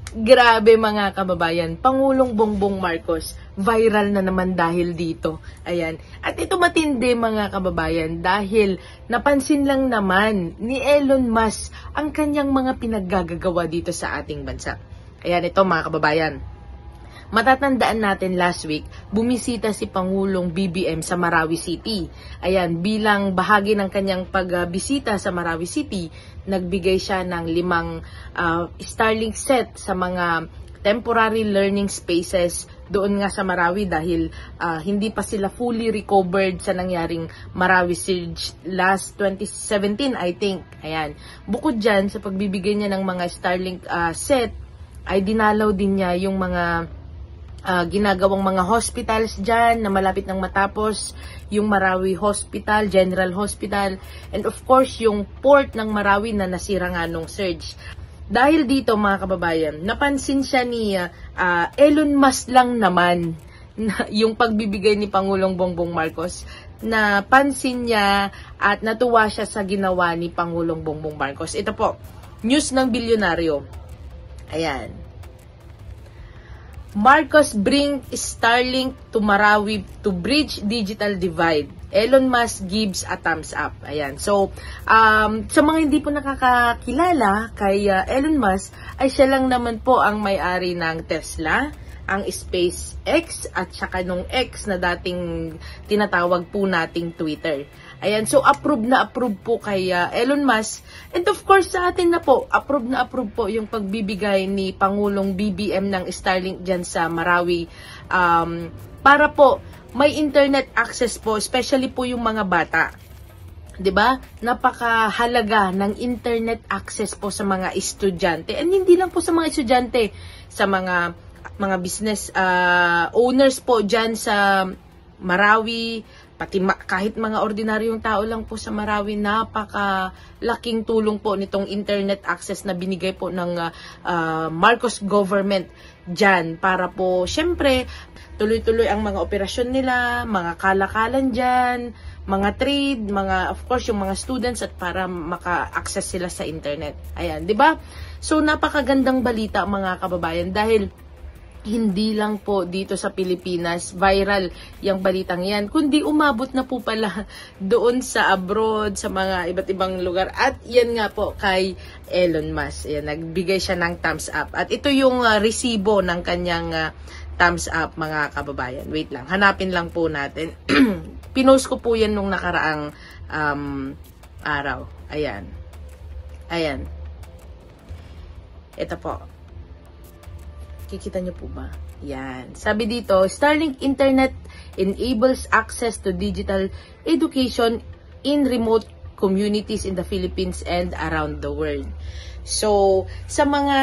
Grabe mga kababayan, Pangulong Bongbong Marcos, viral na naman dahil dito. Ayan. At ito matindi mga kababayan dahil napansin lang naman ni Elon Musk ang kanyang mga pinaggagawa dito sa ating bansa. Ayan, ito mga kababayan. Matatandaan natin last week, bumisita si Pangulong BBM sa Marawi City. Ayan, bilang bahagi ng kanyang pagbisita sa Marawi City, nagbigay siya ng 5 Starlink set sa mga temporary learning spaces doon nga sa Marawi dahil hindi pa sila fully recovered sa nangyaring Marawi surge last 2017, I think. Ayan. Bukod dyan, sa pagbibigay niya ng mga Starlink set, ay dinalaw din niya yung mga ginagawang mga hospitals dyan na malapit nang matapos, yung Marawi Hospital, General Hospital, and of course yung port ng Marawi na nasira nga nung surge. Dahil dito mga kababayan, napansin siya ni Elon Musk lang naman na yung pagbibigay ni Pangulong Bongbong Marcos, na pansin niya at natuwa siya sa ginawa ni Pangulong Bongbong Marcos. Ito po, news ng bilyonaryo. Ayan. Marcos bring Starlink to Marawi to bridge digital divide. Elon Musk gives a thumbs up. Ayan. So, sa mga hindi po nakakakilala kay Elon Musk, ay siya lang naman po ang may-ari ng Tesla, ang SpaceX, at saka nung X na dating tinatawag po nating Twitter. Ayan, so approve na approve po kay Elon Musk. And of course, sa atin na approve po yung pagbibigay ni Pangulong BBM ng Starlink dyan sa Marawi. Para po, may internet access po, especially po yung mga bata. 'Di ba? Napakahalaga ng internet access po sa mga estudyante. And hindi lang po sa mga estudyante, sa mga business owners po dyan sa Marawi, pati kahit mga ordinaryong tao lang po sa Marawi, napakalaking tulong po nitong internet access na binigay po ng Marcos government dyan para po, syempre, tuloy-tuloy ang mga operasyon nila, mga kalakalan dyan, mga trade, of course, yung mga students, at para maka-access sila sa internet. Ayan, di ba? So, napakagandang balita mga kababayan dahil hindi lang po dito sa Pilipinas viral yung balitang yan, kundi umabot na po pala doon sa abroad, sa mga iba't ibang lugar. At yan nga po kay Elon Musk. Ayan, nagbigay siya ng thumbs up. At ito yung resibo ng kanyang thumbs up mga kababayan. Wait lang, hanapin lang po natin. Pinost ko po yan nung nakaraang araw. Ayan. Ayan. Ito po. Kikita nyo po ba? Yan. Sabi dito, Starlink Internet enables access to digital education in remote communities in the Philippines and around the world. So, sa mga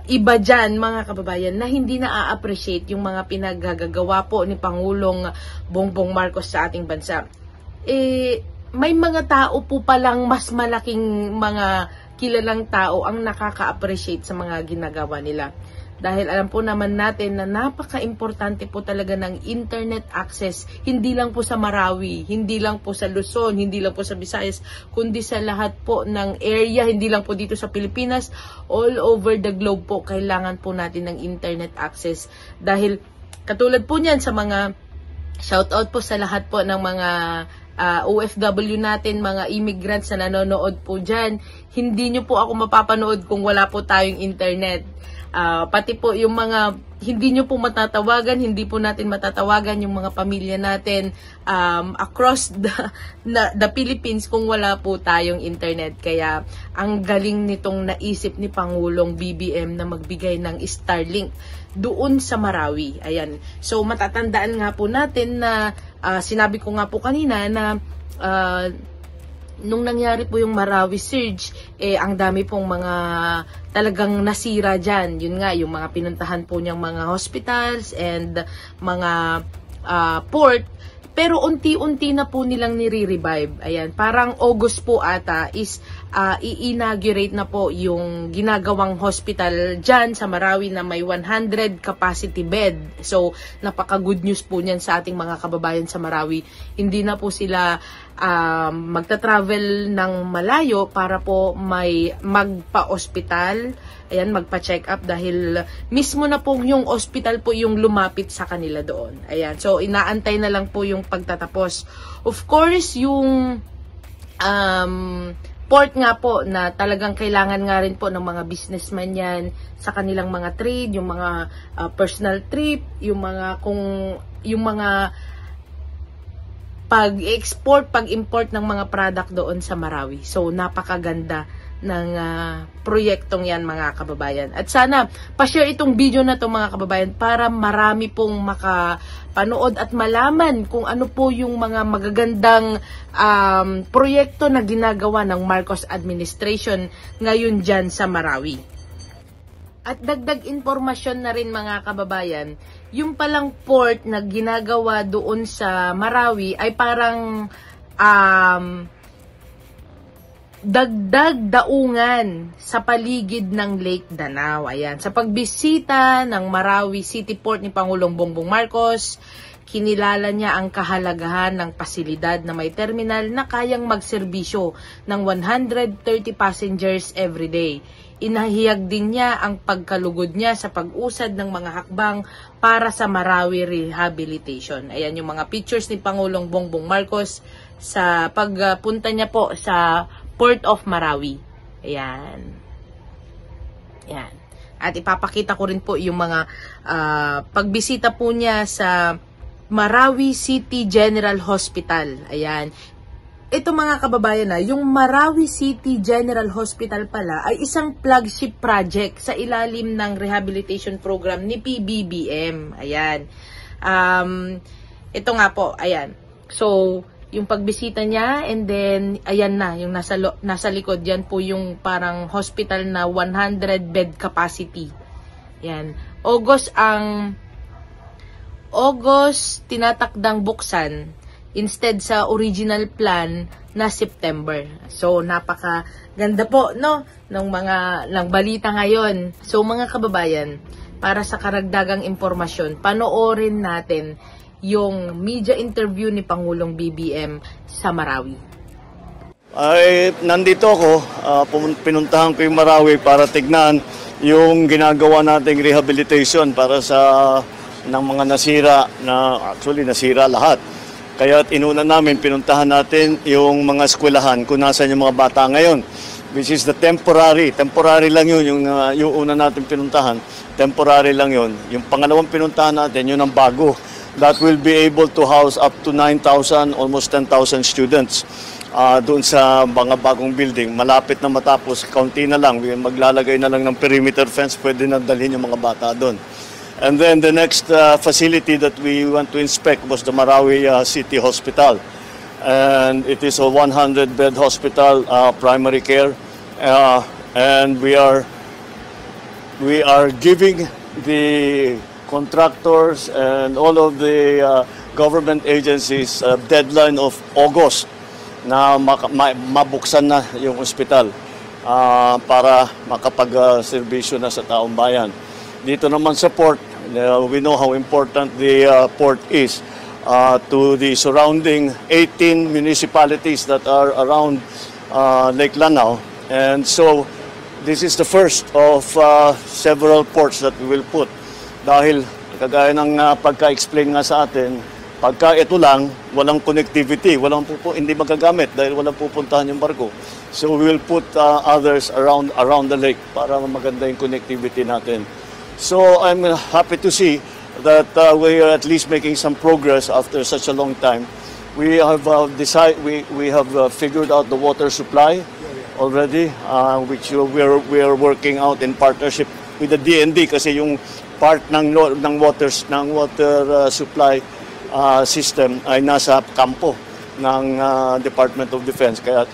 iba dyan, mga kababayan, na hindi na-appreciate yung mga pinaggagawa po ni Pangulong Bongbong Marcos sa ating bansa, may mga tao po palang mas malaking mga kilalang tao ang nakaka-appreciate sa mga ginagawa nila. Dahil alam po naman natin na napaka-importante po talaga ng internet access, hindi lang po sa Marawi, hindi lang po sa Luzon, hindi lang po sa Visayas, kundi sa lahat po ng area, hindi lang po dito sa Pilipinas, all over the globe po, kailangan po natin ng internet access. Dahil katulad po niyan sa mga shoutout po sa lahat po ng mga OFW natin, mga immigrants na nanonood po dyan. Hindi nyo po ako mapapanood kung wala po tayong internet. Pati po yung mga hindi nyo po matatawagan, hindi po natin matatawagan yung mga pamilya natin across the Philippines kung wala po tayong internet. Kaya ang galing nitong naisip ni Pangulong BBM na magbigay ng Starlink doon sa Marawi. Ayan. So matatandaan nga po natin na sinabi ko nga po kanina na nung nangyari po yung Marawi surge, ang dami pong mga talagang nasira dyan. Yun nga, yung mga pinuntahan po niyang mga hospitals and mga port. Pero unti-unti na po nilang nire-revive. Ayan, parang August po ata is i-inaugurate na po yung ginagawang hospital dyan sa Marawi na may 100 capacity bed. So, napaka-good news po niyan sa ating mga kababayan sa Marawi. Hindi na po sila magta-travel ng malayo para po may magpa-hospital, ayan, magpa-check up dahil mismo na po yung hospital po yung lumapit sa kanila doon. Ayan, so inaantay na lang po yung pagtatapos. Of course, yung port nga po na talagang kailangan nga rin po ng mga businessman yan sa kanilang mga trade, yung mga personal trip, yung mga pag-export, pag-import ng mga product doon sa Marawi. So, napakaganda ng proyektong yan, mga kababayan. At sana, pa-share itong video na to, mga kababayan, para marami pong makapanood at malaman kung ano po yung mga magagandang proyekto na ginagawa ng Marcos administration ngayon dyan sa Marawi. At dagdag informasyon na rin, mga kababayan, yung palang port na ginagawa doon sa Marawi ay parang dagdag daungan sa paligid ng Lake Danao. Ayan, sa pagbisita ng Marawi City Port ni Pangulong Bongbong Marcos, kinilala niya ang kahalagahan ng pasilidad na may terminal na kayang magserbisyo ng 130 passengers every day. Inahiyag din niya ang pagkalugod niya sa pag-usad ng mga hakbang para sa Marawi Rehabilitation. Ayan yung mga pictures ni Pangulong Bongbong Marcos sa pagpunta niya po sa Port of Marawi. Ayan. Ayan. At ipapakita ko rin po yung mga pagbisita po niya sa Marawi City General Hospital. Ayan. Ito, mga kababayan, yung Marawi City General Hospital pala ay isang flagship project sa ilalim ng rehabilitation program ni PBBM. Ayan. Ito nga po, ayan. So, yung pagbisita niya, and then, ayan na, yung nasa likod, yan po yung parang hospital na 100 bed capacity. Ayan. August tinatakdang buksan instead sa original plan na September. So, napaka-ganda po, no? ng balita ngayon. So, mga kababayan, para sa karagdagang impormasyon, panoorin natin yung media interview ni Pangulong BBM sa Marawi. Ay, nandito ako, pinuntahan ko yung Marawi para tignan yung ginagawa nating rehabilitation para sa ng mga nasira, actually nasira lahat. Kaya inuna namin, pinuntahan natin yung mga eskwelahan kung nasan yung mga bata ngayon. Which is the temporary lang yun, yung una natin pinuntahan, temporary lang yun. Yung pangalawang pinuntahan natin, yun ang bago. That will be able to house up to 9,000, almost 10,000 students doon sa mga bagong building. Malapit na matapos, kaunti na lang, maglalagay na lang ng perimeter fence, pwede na dalhin yung mga bata doon. And then the next facility that we want to inspect was the Marawi City Hospital. And it is a 100-bed hospital, primary care. And we are giving the contractors and all of the government agencies a deadline of August na mabuksan na yung hospital para makapag-serbisyo na sa taong bayan. Dito naman sa port, we know how important the port is to the surrounding 18 municipalities that are around Lake Lanao. And so, this is the first of several ports that we will put. Dahil, kagaya ng pagka-explain nga sa atin, pagka ito lang, walang connectivity, hindi magagamit dahil walang pupuntahan yung barko. So, we will put others around the lake para maganda yung connectivity natin. So I'm happy to see that we are at least making some progress after such a long time. We have we have figured out the water supply already, which we are working out in partnership with the DND kasi yung part ng water supply system ay nasa kampo ng Department of Defense. Kaya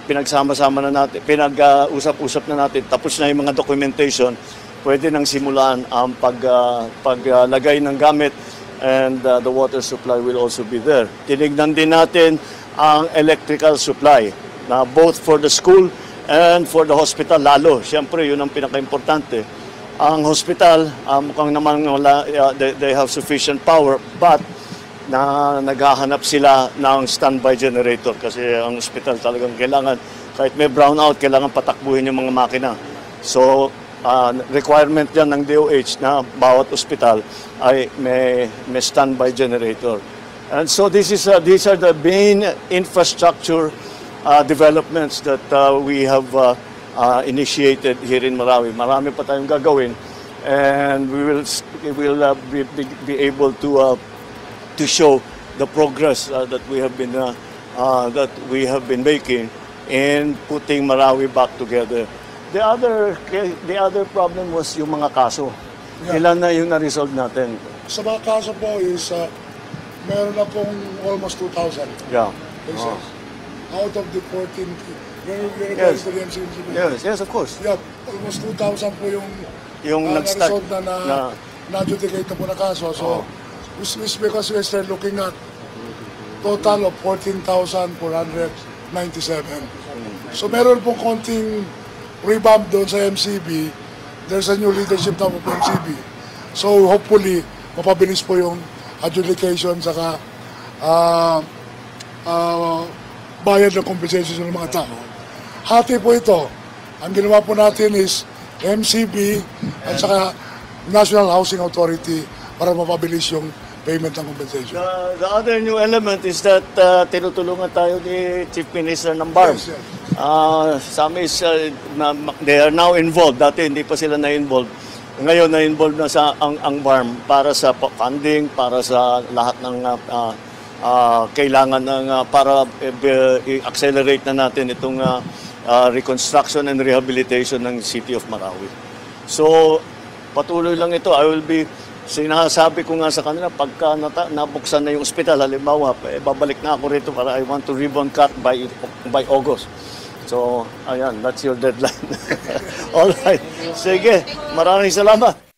pinagsama-sama na natin, pinag-usap-usap na natin, tapos na yung mga documentation, pwede nang simulan ang paglagay ng gamit, and the water supply will also be there. Tinignan din natin ang electrical supply na both for the school and for the hospital lalo. Siyempre, yun ang pinaka-importante. Ang hospital, mukhang naman wala, they have sufficient power, but naghahanap sila ng standby generator kasi ang hospital talagang kailangan, kahit may brownout, kailangan patakbuhin yung mga makina. So, requirement yan ng DOH na bawat hospital ay may standby generator. And so these are the main infrastructure developments that we have initiated here in Marawi. Marami pa tayong gagawin, and we will be able to show the progress that we have been making in putting Marawi back together. The other problem was yung mga kaso. Yeah. Ilan na yung na-resolve natin? Sa mga kaso po is meron na pong almost 2,000 Yeah. cases. Out of the 14, Yes. to the MCMC. Yes, of course. Yeah, almost 2,000 po yung nag-start na-resolve na-adjudicate na po na kaso. So, it's because we start looking at total of 14,497. So, meron pong konting revamp doon sa MCB. There's a new leadership now of MCB. So, hopefully, mapabilis po yung adjudication saka bayad ng compensation ng mga tao. Hati po ito. Ang ginawa po natin is MCB at saka National Housing Authority para mapabilis yung payment ng compensation. The other new element is that tinutulungan tayo ni Chief Minister ng BARM. Yes, yes. Some is, they are now involved. Dati hindi pa sila na-involved. Ngayon na-involved na sa ang BARM para sa funding, para sa lahat ng kailangan ng para i-accelerate na natin itong reconstruction and rehabilitation ng City of Marawi. So, patuloy lang ito. Sinasabi ko nga sa kanila, pagka nabuksan na yung ospital, halimbawa, babalik na ako rito para I want to ribbon cut by August. So, ayan, that's your deadline. All right. Sige, maraming salamat.